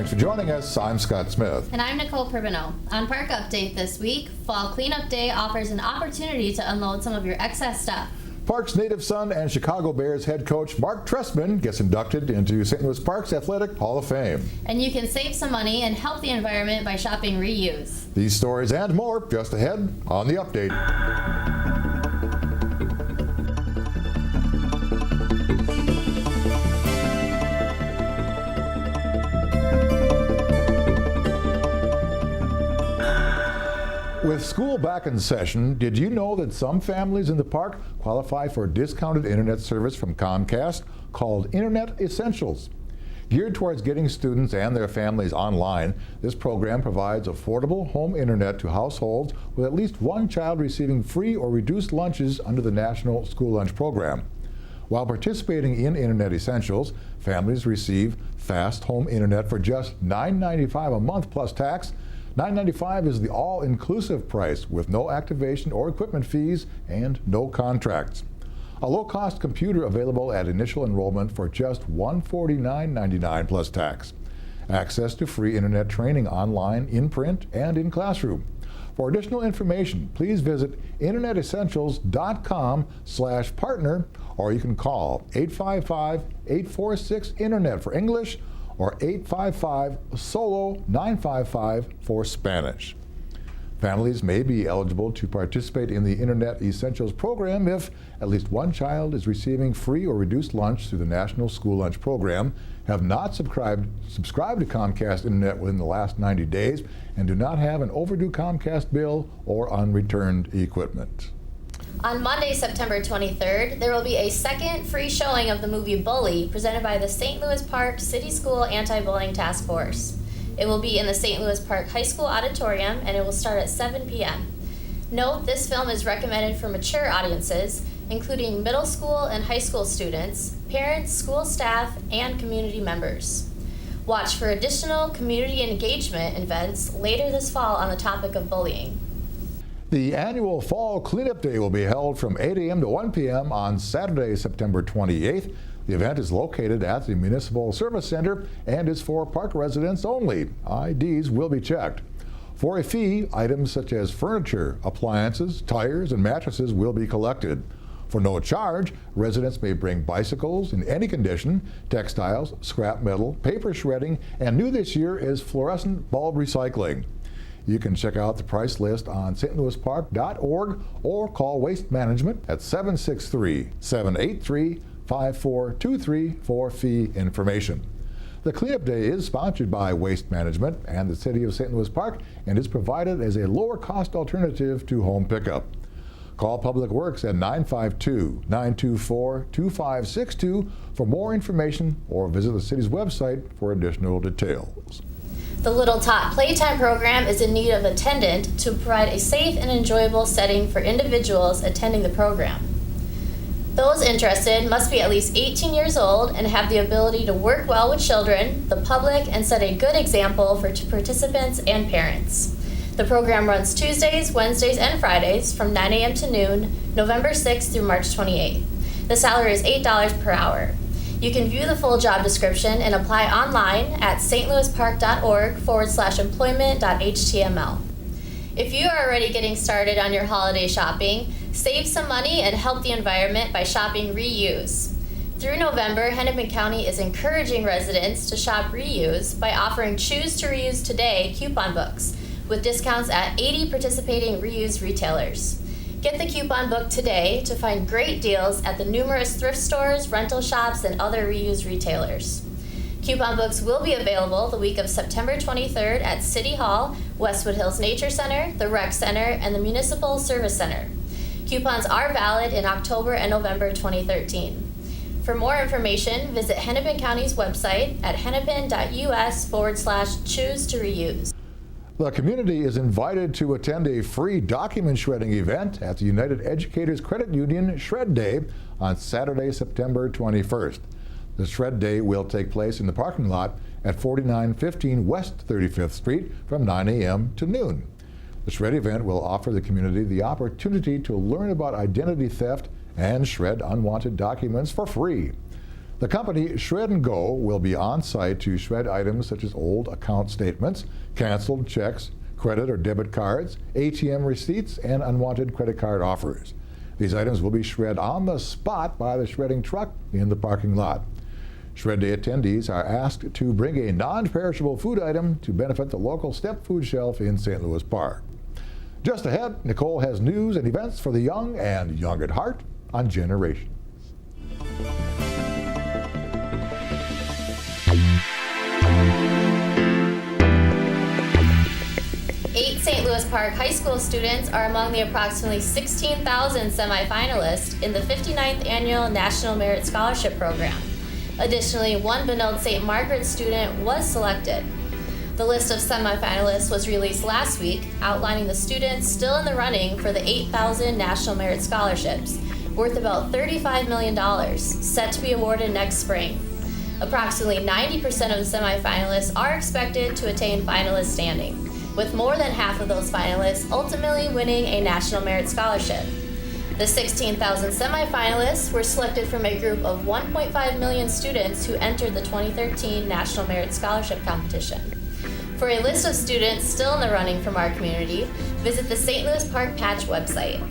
Thanks for joining us. I'm Scott Smith. And I'm Nicole Perbino. On Park Update this week, Fall Cleanup Day offers an opportunity to unload some of your excess stuff. Park's native son and Chicago Bears head coach Marc Trestman gets inducted into St. Louis Park's Athletic Hall of Fame. And you can save some money and help the environment by shopping reuse. These stories and more just ahead on The Update. With school back in session, did you know that some families in the park qualify for discounted internet service from Comcast called Internet Essentials? Geared towards getting students and their families online, this program provides affordable home internet to households with at least one child receiving free or reduced lunches under the National School Lunch Program. While participating in Internet Essentials, families receive fast home internet for just $9.95 a month plus tax. $9.95 is the all-inclusive price with no activation or equipment fees and no contracts. A low-cost computer available at initial enrollment for just $149.99 plus tax. Access to free internet training online, in print, and in classroom. For additional information, please visit internetessentials.com/partner, or you can call 855-846-INTERNET for English or 855-SOLO-955 for Spanish. Families may be eligible to participate in the Internet Essentials program if at least one child is receiving free or reduced lunch through the National School Lunch Program, have not subscribed to Comcast Internet within the last 90 days, and do not have an overdue Comcast bill or unreturned equipment. On Monday, September 23rd, there will be a second free showing of the movie Bully, presented by the St. Louis Park City School Anti-Bullying Task Force. It will be in the St. Louis Park High School Auditorium, and it will start at 7 p.m. Note, this film is recommended for mature audiences, including middle school and high school students, parents, school staff, and community members. Watch for additional community engagement events later this fall on the topic of bullying. The annual Fall Cleanup Day will be held from 8 a.m. to 1 p.m. on Saturday, September 28th. The event is located at the Municipal Service Center and is for park residents only. IDs will be checked. For a fee, items such as furniture, appliances, tires, and mattresses will be collected. For no charge, residents may bring bicycles in any condition, textiles, scrap metal, paper shredding, and new this year is fluorescent bulb recycling. You can check out the price list on stlouispark.org or call Waste Management at 763-783-5423 for fee information. The Cleanup Day is sponsored by Waste Management and the City of St. Louis Park and is provided as a lower cost alternative to home pickup. Call Public Works at 952-924-2562 for more information or visit the city's website for additional details. The Little Tot Playtime program is in need of an attendant to provide a safe and enjoyable setting for individuals attending the program. Those interested must be at least 18 years old and have the ability to work well with children, the public, and set a good example for participants and parents. The program runs Tuesdays, Wednesdays, and Fridays from 9 a.m. to noon, November 6th through March 28th. The salary is $8 per hour. You can view the full job description and apply online at stlouispark.org/employment.html. If you are already getting started on your holiday shopping, save some money and help the environment by shopping reuse. Through November, Hennepin County is encouraging residents to shop reuse by offering Choose to Reuse Today coupon books with discounts at 80 participating reuse retailers. Get the coupon book today to find great deals at the numerous thrift stores, rental shops, and other reuse retailers. Coupon books will be available the week of September 23rd at City Hall, Westwood Hills Nature Center, the Rec Center, and the Municipal Service Center. Coupons are valid in October and November 2013. For more information, visit Hennepin County's website at hennepin.us/choose to reuse. The community is invited to attend a free document shredding event at the United Educators Credit Union Shred Day on Saturday, September 21st. The Shred Day will take place in the parking lot at 4915 West 35th Street from 9 a.m. to noon. The Shred event will offer the community the opportunity to learn about identity theft and shred unwanted documents for free. The company Shred and Go will be on site to shred items such as old account statements, canceled checks, credit or debit cards, ATM receipts, and unwanted credit card offers. These items will be shred on the spot by the shredding truck in the parking lot. Shred Day attendees are asked to bring a non-perishable food item to benefit the local step food shelf in St. Louis Park. Just ahead, Nicole has news and events for the young and young at heart on Generations. Eight St. Louis Park High School students are among the approximately 16,000 semifinalists in the 59th Annual National Merit Scholarship Program. Additionally, one Benilde St. Margaret's student was selected. The list of semifinalists was released last week, outlining the students still in the running for the 8,000 National Merit Scholarships, worth about $35 million, set to be awarded next spring. Approximately 90% of the semifinalists are expected to attain finalist standing, with more than half of those finalists ultimately winning a National Merit Scholarship. The 16,000 semifinalists were selected from a group of 1.5 million students who entered the 2013 National Merit Scholarship Competition. For a list of students still in the running from our community, visit the St. Louis Park Patch website.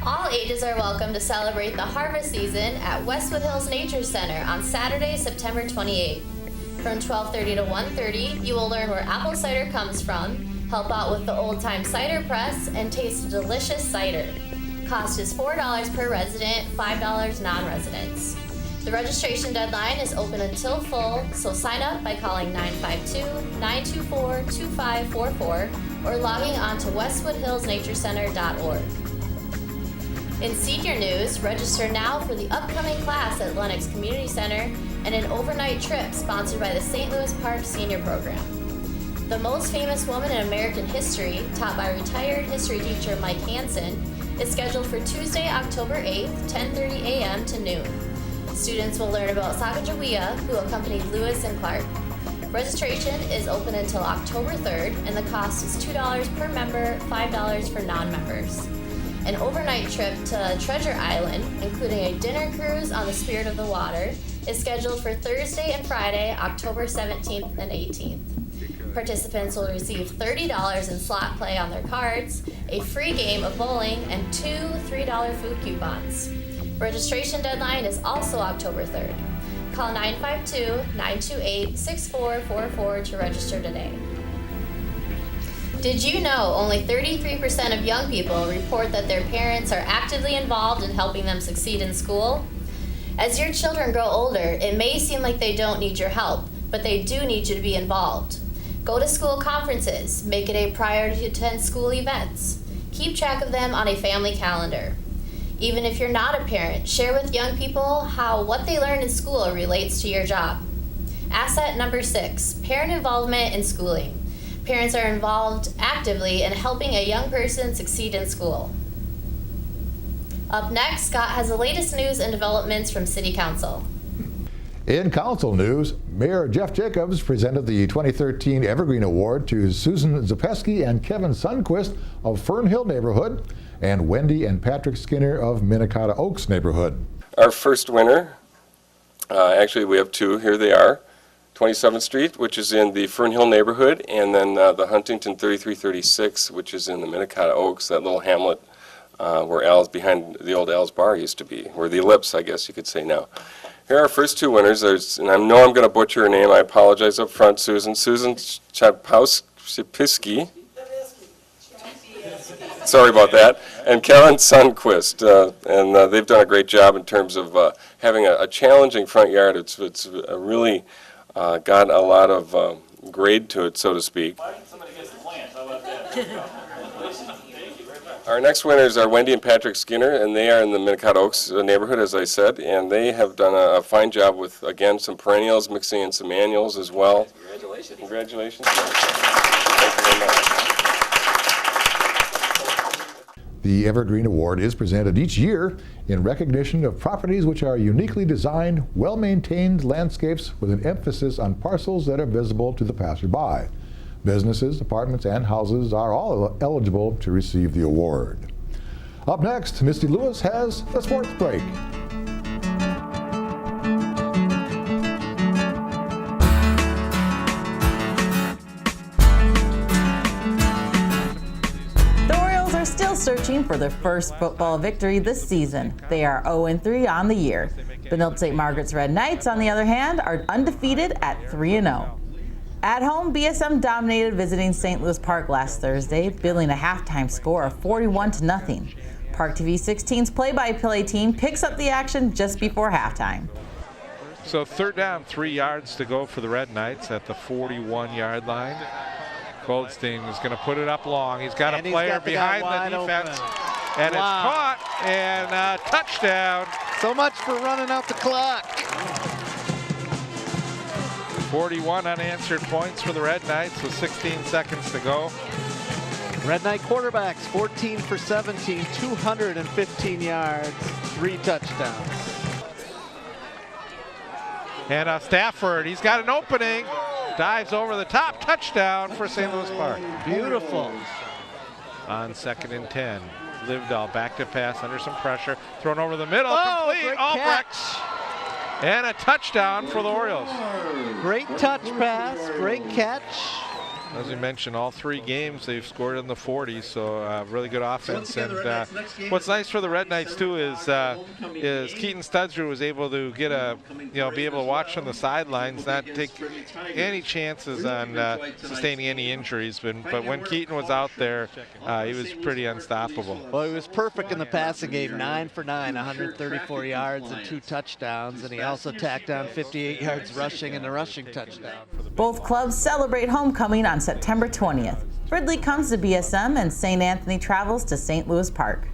All ages are welcome to celebrate the harvest season at Westwood Hills Nature Center on Saturday, September 28th. From 12:30 to 1:30, you will learn where apple cider comes from, help out with the old-time cider press, and taste a delicious cider. Cost is $4 per resident, $5 non-residents. The registration deadline is open until full, so sign up by calling 952-924-2544 or logging on to westwoodhillsnaturecenter.org. In senior news, register now for the upcoming class at Lennox Community Center and an overnight trip sponsored by the St. Louis Park Senior Program. The Most Famous Woman in American History, taught by retired history teacher Mike Hansen, is scheduled for Tuesday, October 8th, 10:30 a.m. to noon. Students will learn about Sacagawea, who accompanied Lewis and Clark. Registration is open until October 3rd, and the cost is $2 per member, $5 for non-members. An overnight trip to Treasure Island, including a dinner cruise on the Spirit of the Water, is scheduled for Thursday and Friday, October 17th and 18th. Participants will receive $30 in slot play on their cards, a free game of bowling, and 2 $3 food coupons. Registration deadline is also October 3rd. Call 952-928-6444 to register today. Did you know only 33% of young people report that their parents are actively involved in helping them succeed in school? As your children grow older, it may seem like they don't need your help, but they do need you to be involved. Go to school conferences, make it a priority to attend school events. Keep track of them on a family calendar. Even if you're not a parent, share with young people how what they learn in school relates to your job. Asset number 6, parent involvement in schooling. Parents are involved actively in helping a young person succeed in school. Up next, Scott has the latest news and developments from City Council. In council news, Mayor Jeff Jacobs presented the 2013 Evergreen Award to Susan Zapeski and Kevin Sundquist of Fern Hill neighborhood and Wendy and Patrick Skinner of Minnetonka Oaks neighborhood. Our first winner, actually we have two, here they are. 27th Street, which is in the Fern Hill neighborhood, and then the Huntington 3336, which is in the Minnetonka Oaks, that little hamlet where Al's, behind the old Al's Bar used to be, where the Ellipse, I guess you could say now. Here are our first two winners, and I know I'm going to butcher her name, I apologize up front, Susan Chapowski. Sorry about that, and Kevin Sundquist, and they've done a great job in terms of having a challenging front yard. It's really got a lot of grade to it, so to speak. Somebody gets the plant. How about that? Our next winners are Wendy and Patrick Skinner, and they are in the Minnetonka Oaks neighborhood, as I said, and they have done a fine job with, again, some perennials, mixing in some annuals as well. Congratulations. Congratulations. Thank you very much. The Evergreen Award is presented each year in recognition of properties which are uniquely designed, well-maintained landscapes with an emphasis on parcels that are visible to the passerby. Businesses, apartments, and houses are all eligible to receive the award. Up next, Misty Lewis has the sports break. team for their first football victory this season. They are 0-3 on the year. Benilde St. Margaret's Red Knights, on the other hand, are undefeated at 3-0. At home, BSM dominated visiting St. Louis Park last Thursday, billing a halftime score of 41-0. Park TV 16's play-by-play team picks up the action just before halftime. So third down, 3 yards to go for the Red Knights at the 41-yard line. Goldstein is going to put it up long. He's got a player behind the defense. And it's caught, and touchdown. So much for running out the clock. 41 unanswered points for the Red Knights with 16 seconds to go. Red Knight quarterbacks, 14 for 17, 215 yards, 3 touchdowns. And Stafford, he's got an opening. Dives over the top, touchdown for St. Louis Park. Beautiful. On 2nd and 10. Livedall back to pass under some pressure. Thrown over the middle, complete. Great Albrecht. catch. And a touchdown for the Orioles. Great touch pass, great catch. As we mentioned, all 3 games they've scored in the 40s, so really good offense. And what's nice for the Red Knights too is Keaton Studsrew was able to get be able to watch from the sidelines, not take any chances on sustaining any injuries. But when Keaton was out there, he was pretty unstoppable. Well, he was perfect in the passing game, 9 for 9, 134 yards and 2 touchdowns, and he also tacked on 58 yards rushing and a rushing touchdown. Both clubs celebrate homecoming on September 20th. Ridley comes to BSM and St. Anthony travels to St. Louis Park.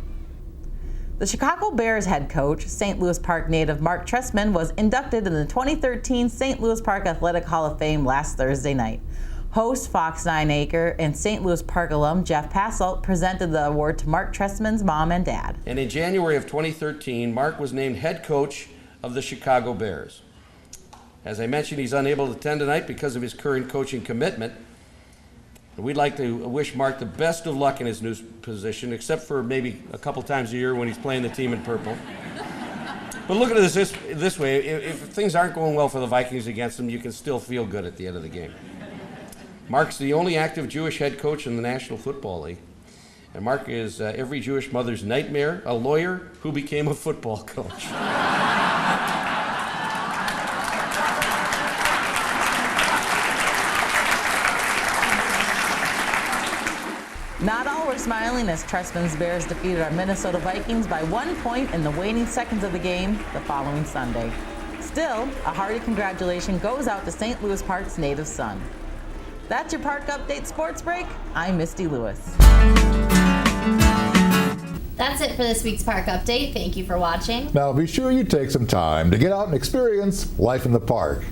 The Chicago Bears head coach, St. Louis Park native Marc Trestman, was inducted in the 2013 St. Louis Park Athletic Hall of Fame last Thursday night. Host Fox 9 Acre and St. Louis Park alum Jeff Passelt presented the award to Marc Trestman's mom and dad. And in January of 2013, Marc was named head coach of the Chicago Bears. As I mentioned, he's unable to attend tonight because of his current coaching commitment. We'd like to wish Marc the best of luck in his new position, except for maybe a couple times a year when he's playing the team in purple. But look at this way, if things aren't going well for the Vikings against them, you can still feel good at the end of the game. Marc's the only active Jewish head coach in the National Football League. And Marc is every Jewish mother's nightmare, a lawyer who became a football coach. Not all were smiling as Trestman's Bears defeated our Minnesota Vikings by 1 point in the waning seconds of the game the following Sunday. Still, a hearty congratulations goes out to St. Louis Park's native son. That's your Park Update Sports Break. I'm Misty Lewis. That's it for this week's Park Update. Thank you for watching. Now be sure you take some time to get out and experience life in the park.